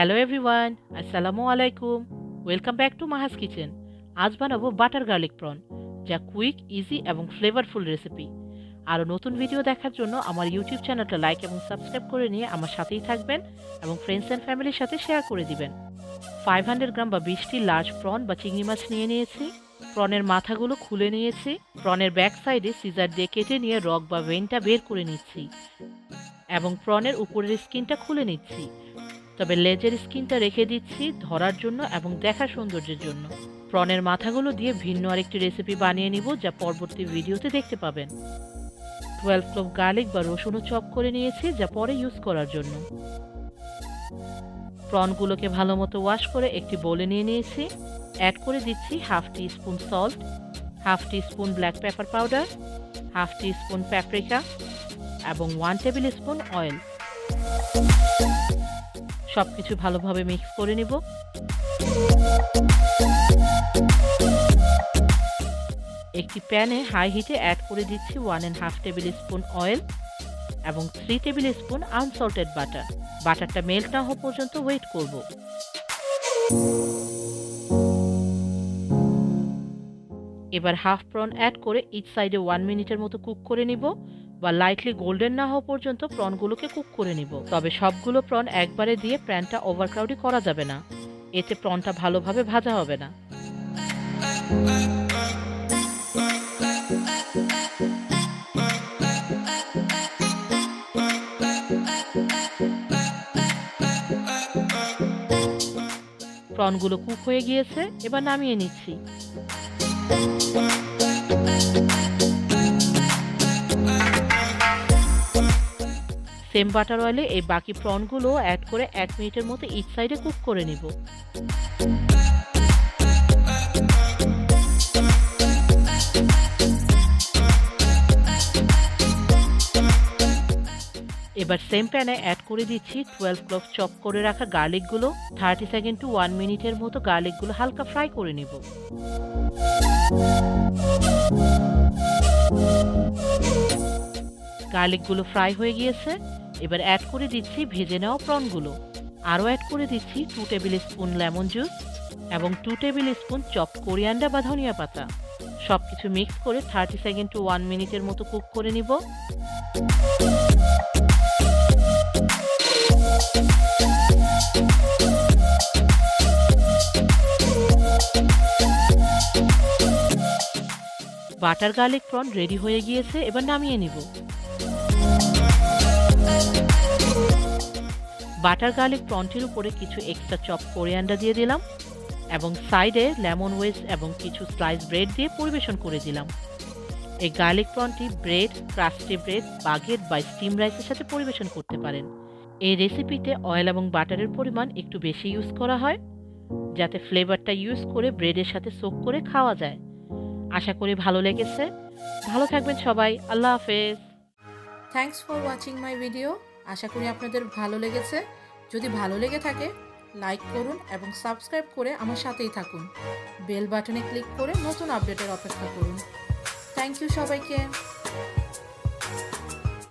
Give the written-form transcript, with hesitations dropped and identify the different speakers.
Speaker 1: Hello everyone, আসসালামু আলাইকুম। Welcome back to Maha's kitchen. আজ বানাবো বাটার গার্লিক প্রন, যা কুইক, ইজি এবং ফ্লেভারফুল রেসিপি। আরও নতুন ভিডিও দেখার জন্য আমার ইউটিউব চ্যানেলটা লাইক এবং সাবস্ক্রাইব করে নিয়ে আমার সাথেই থাকবেন এবং ফ্রেন্ডস অ্যান্ড ফ্যামিলির সাথে শেয়ার করে দিবেন। 500 গ্রাম বা 20টি লার্জ প্রন বা চিংড়ি মাছ নিয়ে নিয়েছি। প্রনের মাথাগুলো খুলে নিয়েছি। প্রনের ব্যাক সাইডে সিজার দিয়ে কেটে নিয়ে রক বা ভেনটা বের করে নিচ্ছি এবং প্রনের উপরের স্কিনটা খুলে নিচ্ছি। তবে লেজের স্কিনটা রেখে দিচ্ছি ধরার জন্য এবং দেখার সৌন্দর্যের জন্য। প্রনের মাথাগুলো দিয়ে ভিন্ন আরেকটি রেসিপি বানিয়ে নিব, যা পরবর্তী ভিডিওতে দেখতে পাবেন। 12 ক্লোভ গার্লিক বা রসুনও চপ করে নিয়েছি, যা পরে ইউজ করার জন্য। প্রনগুলোকে ভালো মতো ওয়াশ করে একটি বোলে নিয়ে নিয়েছি। অ্যাড করে দিচ্ছি half teaspoon salt, half teaspoon black pepper powder, half teaspoon paprika এবং 1 টেবিল স্পুন অয়েল। সবকিছু ভালোভাবে মিক্স করে নিব। একটি প্যানে হাই হিটে অ্যাড করে দিচ্ছি 1.5 টেবিল স্পুন অয়েল এবং 3 টেবিল স্পুন আনসল্টেড বাটার। বাটারটা মেল্ট না হওয়া পর্যন্ত ওয়েট করব। এবার হাফ প্রন অ্যাড করে ইচ সাইডে 1 মিনিটের মতো কুক করে নিব, বা লাইটলি গোল্ডেন না হওয়া পর্যন্ত প্রনগুলোকে কুক করে নিব। তবে সবগুলো প্রন একবারে দিয়ে প্যানটা ওভারক্রাউডি করা যাবে না, এতে প্রনটা ভালোভাবে ভাজা হবে না। প্রনগুলো কুক হয়ে গিয়েছে, এবার নামিয়ে নিচ্ছি। সেম বাটার অয়েলে এই বাকি প্রনগুলো অ্যাড করে 1 মিনিটের মতো ইচ সাইডে কুক করে নিব। এবার সেম প্যানে অ্যাড করে দিচ্ছি 12 ক্লোভ চপ করে রাখা গার্লিকগুলো। 30 সেকেন্ড টু 1 মিনিটের মতো গার্লিকগুলো হালকা ফ্রাই করে নিব। গার্লিকগুলো ফ্রাই হয়ে গিয়েছে, এবার অ্যাড করে দিচ্ছি ভেজে নেওয়া প্রনগুলো। আরও অ্যাড করে দিচ্ছি 2 টেবিল স্পুন লেমন জুস এবং 2 টেবিল স্পুন চপ কোরিয়ান্ডার বা ধনিয়া পাতা। সবকিছু মিক্স করে 30 সেকেন্ড টু 1 মিনিটের মতো কুক করে নিব। বাটার গার্লিক প্রন রেডি হয়ে গিয়েছে, এবার নামিয়ে নিব। বাটার গার্লিক প্রনটির উপরে কিছু এক্সট্রা চপ কোরিয়ান্ডার দিয়ে দিলাম এবং সাইডে লেমন ওয়েজ এবং কিছু স্লাইস ব্রেড দিয়ে পরিবেশন করে দিলাম। এই garlic প্রনটি bread, Krusty bread, baguette বা স্টিম রাইসের সাথে পরিবেশন করতে পারেন। এই রেসিপিতে অয়েল এবং বাটারের পরিমাণ একটু বেশি ইউজ করা হয়, যাতে ফ্লেভারটা ইউজ করে ব্রেডের সাথে সোক করে খাওয়া যায়। আশা করি ভালো লেগেছে। ভালো থাকবেন সবাই। আল্লাহ হাফেজ।
Speaker 2: Thanks for watching my video. আশা করি আপনাদের ভালো লেগেছে। যদি ভালো লেগে থাকে লাইক করুন এবং সাবস্ক্রাইব করে আমার সাথেই থাকুন। বেল বাটনে ক্লিক করে নতুন আপডেটের অপেক্ষা করুন। থ্যাংক ইউ সবাইকে।